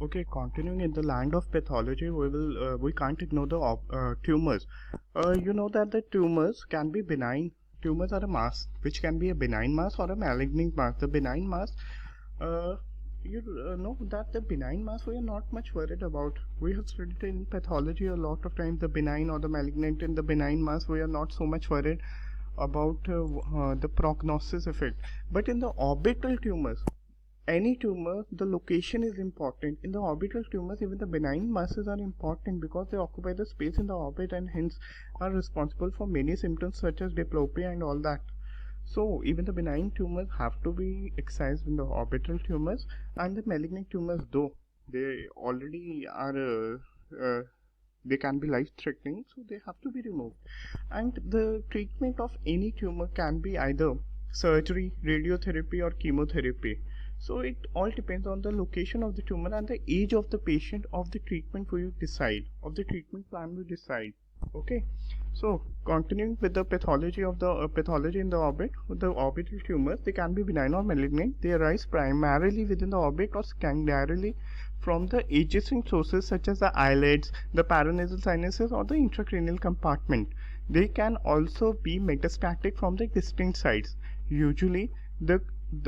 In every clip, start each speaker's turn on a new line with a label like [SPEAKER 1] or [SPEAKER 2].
[SPEAKER 1] Okay, continuing in the land of pathology, we can't ignore the tumors. You know that the tumors can be benign. Tumors are a mass, which can be a benign mass or a malignant mass. The benign mass, uh, you know that the benign mass we are not much worried about. We have studied in pathology a lot of times the benign or the malignant. In the benign mass, we are not so much worried about the prognosis effect. But in the orbital tumors, any tumor, the location is important. In the orbital tumors, even the benign masses are important because they occupy the space in the orbit and hence are responsible for many symptoms such as diplopia and all that. So even the benign tumors have to be excised in the orbital tumors, and the malignant tumors, though they already are they can be life threatening, so they have to be removed. And the treatment of any tumor can be either surgery, radiotherapy, or chemotherapy. So it all depends on the location of the tumor and the age of the patient of the treatment you decide, of the treatment plan we decide. Okay, so continuing with the pathology of the pathology in the orbit, the orbital tumors, they can be benign or malignant. They arise primarily within the orbit or secondarily from the adjacent sources such as the eyelids, the paranasal sinuses, or the intracranial compartment. They can also be metastatic from the distinct sites. Usually, the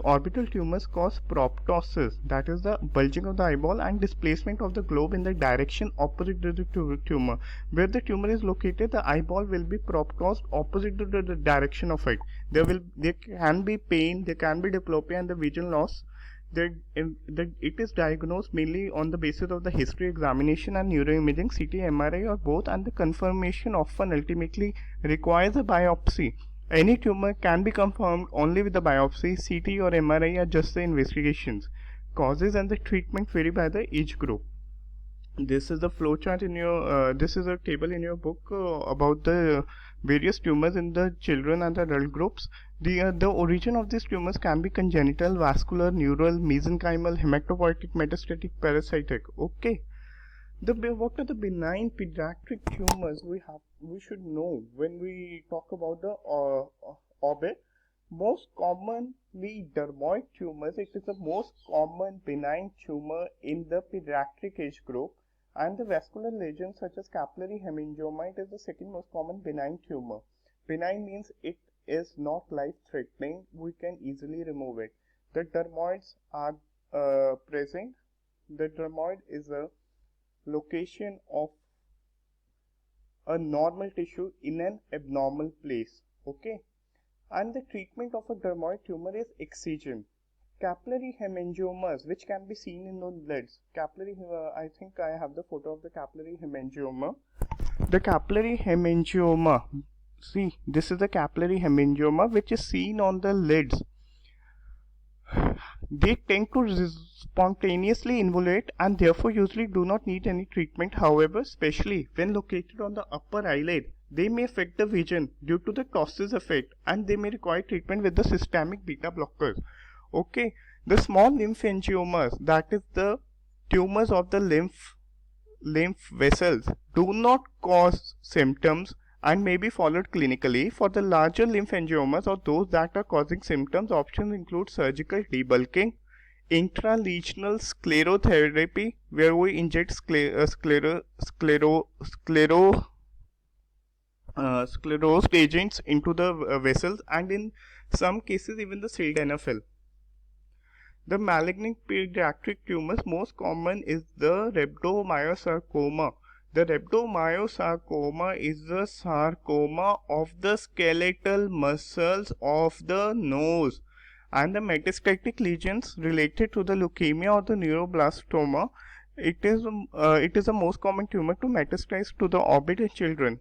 [SPEAKER 1] orbital tumors cause proptosis, that is the bulging of the eyeball, and displacement of the globe in the direction opposite to the tumor. Where the tumor is located, the eyeball will be proptosed opposite to the direction of it. There can be pain, there can be diplopia, and the vision loss. It is diagnosed mainly on the basis of the history examination and neuroimaging, CT, MRI, or both, and the confirmation often ultimately requires a biopsy. Any tumor can be confirmed only with the biopsy. CT or MRI are just the investigations. Causes and the treatment vary by the age group. This is the flowchart in your. This is a table in your book about the various tumors in the children and the adult groups. The origin of these tumors can be congenital, vascular, neural, mesenchymal, hematopoietic, metastatic, parasitic. Okay. What are the benign pediatric tumors we should know when we talk about the orbit? Most commonly dermoid tumors. It is the most common benign tumor in the pediatric age group, and the vascular lesions such as capillary hemangioma, it is the second most common benign tumor. Benign means it is not life threatening. We can easily remove it. The dermoids are present. The dermoid is a location of a normal tissue in an abnormal place. Okay, and the treatment of a dermoid tumor is excision. Capillary hemangiomas, which can be seen in the lids. I think I have the photo of the capillary hemangioma. The capillary hemangioma, see, this is the capillary hemangioma which is seen on the lids. They tend to spontaneously involate and therefore usually do not need any treatment. However, especially when located on the upper eyelid, they may affect the vision due to the ptosis effect, and they may require treatment with the systemic beta blockers. Okay, the small lymphangiomas, that is the tumors of the lymph vessels, do not cause symptoms and may be followed clinically. For the larger lymphangiomas or those that are causing symptoms, options include surgical debulking, intralesional sclerotherapy, where we inject sclerosed agents into the vessels, and in some cases even the sildenafil. The malignant pediatric tumors, most common is the rhabdomyosarcoma. The rhabdomyosarcoma is the sarcoma of the skeletal muscles of the nose, and the metastatic lesions related to the leukemia or the neuroblastoma. It is the most common tumor to metastasize to the orbit in children.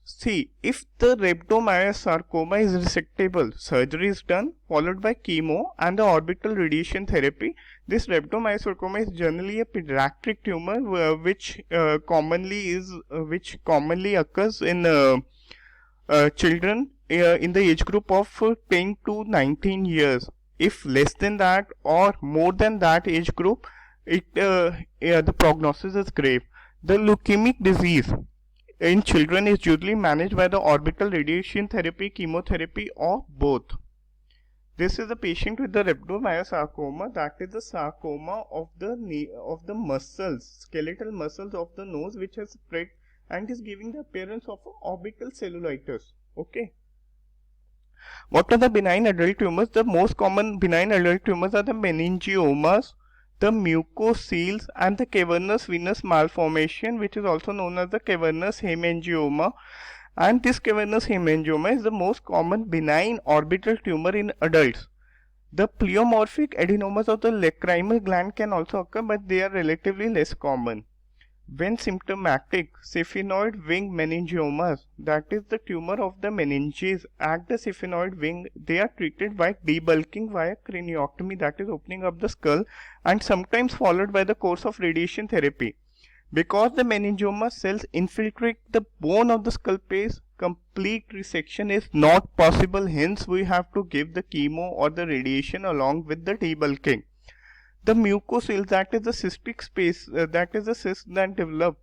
[SPEAKER 1] See, if the rhabdomyosarcoma is resectable, surgery is done followed by chemo and the orbital radiation therapy. This rhabdomyosarcoma is generally a pediatric tumor which commonly occurs in children in the age group of 10 to 19 years. If less than that or more than that age group, the prognosis is grave. The leukemic disease in children is usually managed by the orbital radiation therapy, chemotherapy, or both. This is a patient with the rhabdomyosarcoma, that is the sarcoma of the muscles, skeletal muscles of the nose, which has spread and is giving the appearance of an orbital cellulitis. Okay. What are the benign adult tumors? The most common benign adult tumors are the meningiomas, the mucoceles, and the cavernous venous malformation, which is also known as the cavernous hemangioma. And this cavernous hemangioma is the most common benign orbital tumor in adults. The pleomorphic adenomas of the lacrimal gland can also occur, but they are relatively less common. When symptomatic, sphenoid wing meningiomas, that is the tumor of the meninges at the sphenoid wing, they are treated by debulking via craniotomy, that is opening up the skull, and sometimes followed by the course of radiation therapy. Because the meningioma cells infiltrate the bone of the skull base, complete resection is not possible. Hence, we have to give the chemo or the radiation along with the debulking. The mucoceles, that is the cystic space, that is the cysts that develop,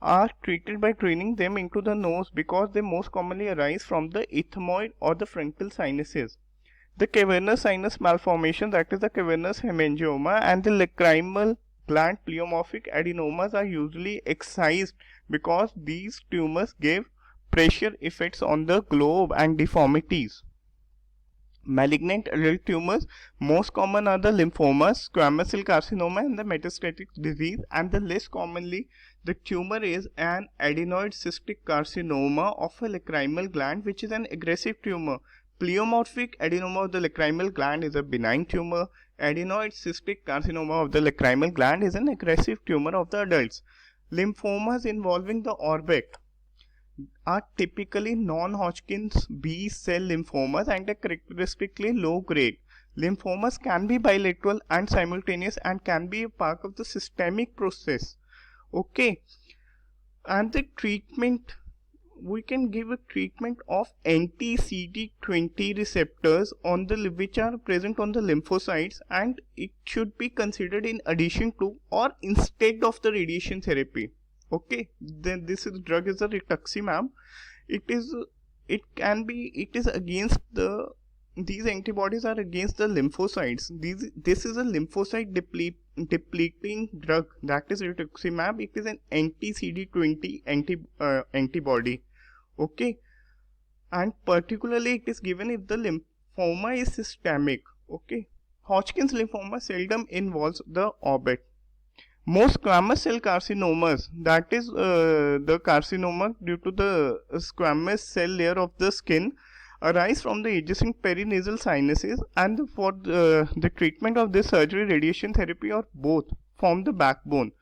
[SPEAKER 1] are treated by draining them into the nose because they most commonly arise from the ethmoid or the frontal sinuses. The cavernous sinus malformation, that is the cavernous hemangioma, and the lacrimal gland pleomorphic adenomas are usually excised because these tumors give pressure effects on the globe and deformities. Malignant adult tumors, most common are the lymphomas, squamous cell carcinoma, and the metastatic disease, and the less commonly the tumor is an adenoid cystic carcinoma of a lacrimal gland, which is an aggressive tumor. Pleomorphic adenoma of the lacrimal gland is a benign tumor. Adenoid cystic carcinoma of the lacrimal gland is an aggressive tumor of the adults. Lymphomas involving the orbit are typically non-Hodgkin's B cell lymphomas and are characteristically low grade. Lymphomas can be bilateral and simultaneous and can be a part of the systemic process. Okay, and the treatment, we can give a treatment of anti-CD20 receptors on the which are present on the lymphocytes, and it should be considered in addition to or instead of the radiation therapy. Okay, then this drug is a rituximab. It is against the, these antibodies are against the lymphocytes. This is a lymphocyte depleting drug, that is rituximab. It is an anti-CD20 antibody. Okay, and particularly it is given if the lymphoma is systemic. Okay, Hodgkin's lymphoma seldom involves the orbit. Most squamous cell carcinomas, that is the carcinoma due to the squamous cell layer of the skin, arise from the adjacent perinasal sinuses, and for the treatment of this surgery, radiation therapy, or both form the backbone.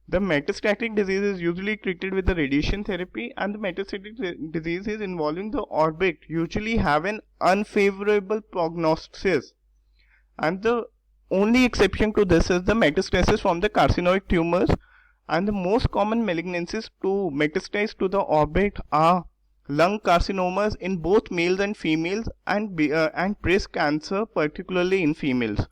[SPEAKER 1] The metastatic disease is usually treated with the radiation therapy, and the metastatic diseases involving the orbit usually have an unfavorable prognosis. And the only exception to this is the metastasis from the carcinoid tumors, and the most common malignancies to metastasize to the orbit are lung carcinomas in both males and females, and breast cancer, particularly in females.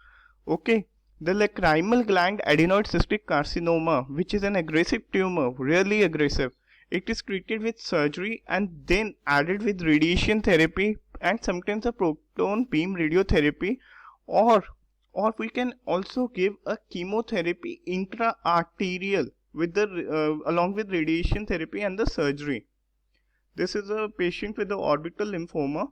[SPEAKER 1] Okay. The lacrimal gland adenoid cystic carcinoma, which is an aggressive tumor, rarely aggressive. It is treated with surgery and then added with radiation therapy and sometimes a proton beam radiotherapy, or we can also give a chemotherapy intra-arterial with the along with radiation therapy and the surgery. This is a patient with the orbital lymphoma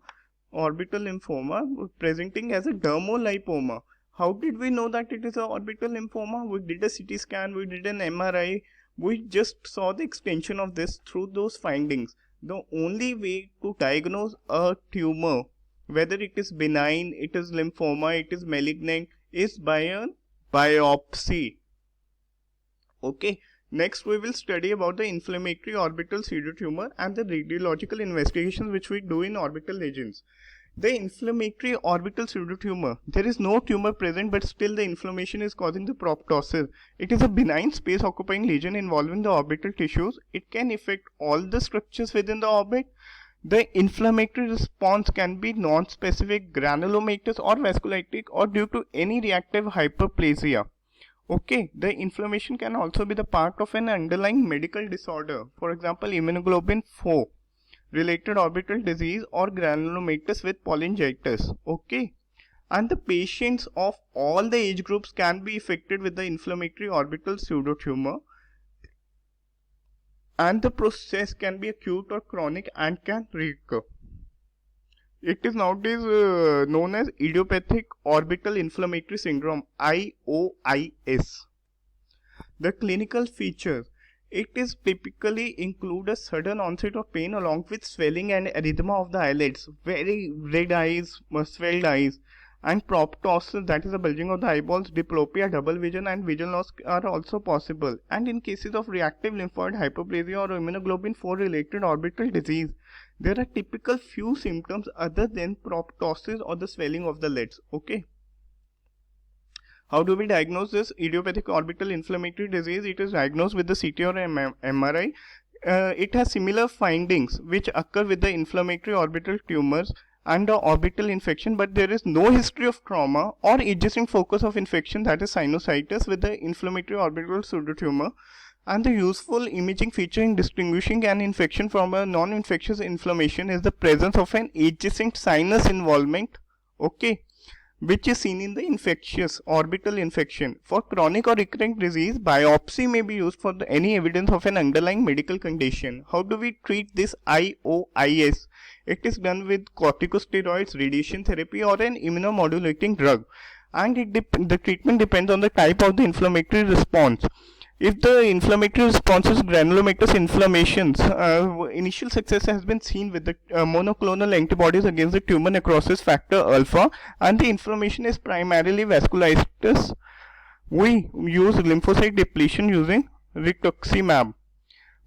[SPEAKER 1] presenting as a dermolipoma. How did we know that it is an orbital lymphoma? We did a CT scan, we did an MRI, we just saw the extension of this through those findings. The only way to diagnose a tumor, whether it is benign, it is lymphoma, it is malignant, is by a biopsy. Okay. Next, we will study about the inflammatory orbital pseudotumor and the radiological investigations which we do in orbital lesions. The inflammatory orbital pseudotumor. There is no tumor present, but still the inflammation is causing the proptosis. It is a benign space occupying lesion involving the orbital tissues. It can affect all the structures within the orbit. The inflammatory response can be non-specific, granulomatous or vasculitic, or due to any reactive hyperplasia. Okay, the inflammation can also be the part of an underlying medical disorder. For example, immunoglobulin 4 related orbital disease or granulomatous with polyangiitis. Okay, And the patients of all the age groups can be affected with the inflammatory orbital pseudotumor, and the process can be acute or chronic and can recur. It is nowadays known as idiopathic orbital inflammatory syndrome, IOIS. The clinical features: it is typically include a sudden onset of pain along with swelling and erythema of the eyelids, very red eyes, swelled eyes, and proptosis, that is a bulging of the eyeballs, diplopia, double vision, and vision loss are also possible. And in cases of reactive lymphoid hypoplasia or immunoglobulin 4 related orbital disease, there are typical few symptoms other than proptosis or the swelling of the lids. Okay. How do we diagnose this idiopathic orbital inflammatory disease? It is diagnosed with the CT or MRI. It has similar findings which occur with the inflammatory orbital tumors and the orbital infection, but there is no history of trauma or adjacent focus of infection, that is sinusitis, with the inflammatory orbital pseudotumor. And the useful imaging feature in distinguishing an infection from a non-infectious inflammation is the presence of an adjacent sinus involvement, okay, which is seen in the infectious orbital infection. For chronic or recurrent disease, biopsy may be used for any evidence of an underlying medical condition. How do we treat this IOIS? It is done with corticosteroids, radiation therapy, or an immunomodulating drug. And the treatment depends on the type of the inflammatory response. If the inflammatory response is granulomatous inflammations, initial success has been seen with the monoclonal antibodies against the tumor necrosis factor alpha, and the inflammation is primarily vasculitis. We use lymphocyte depletion using rituximab.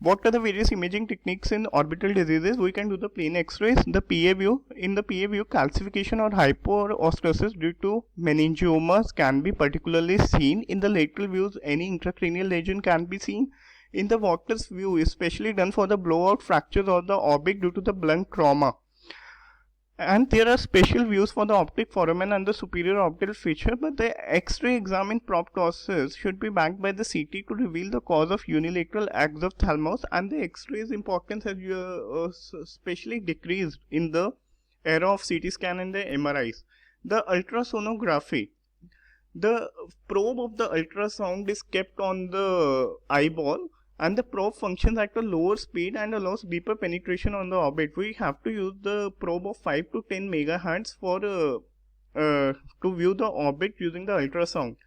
[SPEAKER 1] What are the various imaging techniques in orbital diseases? We can do the plain X-rays, the PA view. In the PA view, calcification or hyperostosis due to meningiomas can be particularly seen. In the lateral views, any intracranial lesion can be seen. In the Waters view, especially done for the blowout fractures or the orbit due to the blunt trauma. And there are special views for the optic foramen and the superior orbital feature, but the X-ray exam in proptosis should be backed by the CT to reveal the cause of unilateral exophthalmos, and the X-ray's importance has especially decreased in the era of CT scan and the MRIs. The ultrasonography. The probe of the ultrasound is kept on the eyeball, and the probe functions at a lower speed and allows deeper penetration on the orbit. We have to use the probe of 5 to 10 megahertz for to view the orbit using the ultrasound.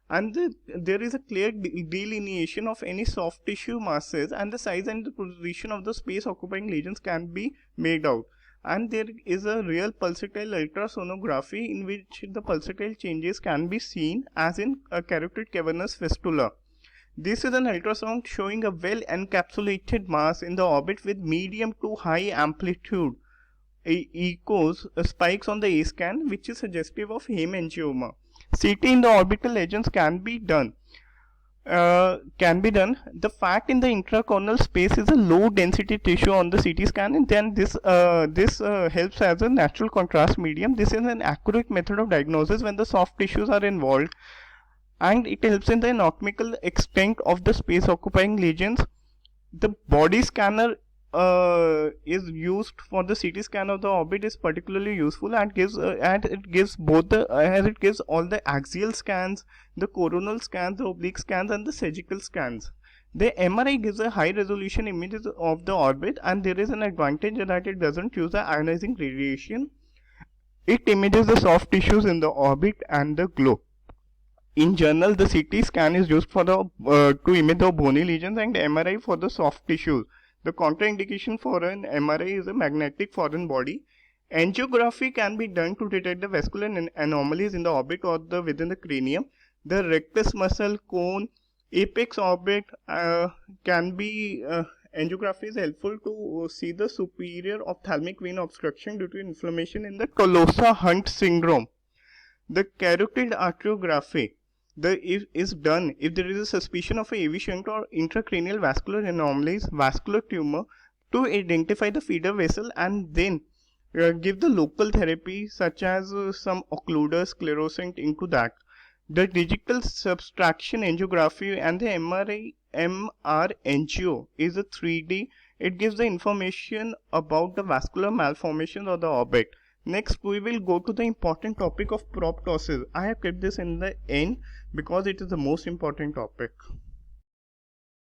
[SPEAKER 1] And there is a clear delineation of any soft tissue masses, and the size and the position of the space occupying lesions can be made out. And there is a real pulsatile ultrasonography in which the pulsatile changes can be seen, as in a carotid cavernous fistula. This is an ultrasound showing a well encapsulated mass in the orbit with medium to high amplitude echoes spikes on the A scan, which is suggestive of hemangioma. CT in the orbital lesions can be done. The fat in the intracornal space is a low density tissue on the CT scan, and then this helps as a natural contrast medium. This is an accurate method of diagnosis when the soft tissues are involved, and it helps in the anatomical extent of the space occupying lesions. The body scanner is used for the CT scan of the orbit is particularly useful, and it gives both the as it gives all the axial scans, the coronal scans, the oblique scans, and the sagittal scans. The MRI gives a high resolution images of the orbit, and there is an advantage that it doesn't use the ionizing radiation. It images the soft tissues in the orbit and the glow. In general, the CT scan is used for the to image the bony lesions, and MRI for the soft tissues. The contraindication for an MRI is a magnetic foreign body. Angiography can be done to detect the vascular anomalies in the orbit or within the cranium. The rectus muscle, cone, apex orbit can be angiography is helpful to see the superior ophthalmic vein obstruction due to inflammation in the Tolosa-Hunt syndrome. The carotid arteriography is done if there is a suspicion of a AV shunt or intracranial vascular anomalies, vascular tumor, to identify the feeder vessel, and then give the local therapy such as some occluder sclerosant into that. The digital subtraction angiography and the MR angio is a 3D. It gives the information about the vascular malformations of the orbit. Next, we will go to the important topic of proptosis. I have kept this in the end because it is the most important topic.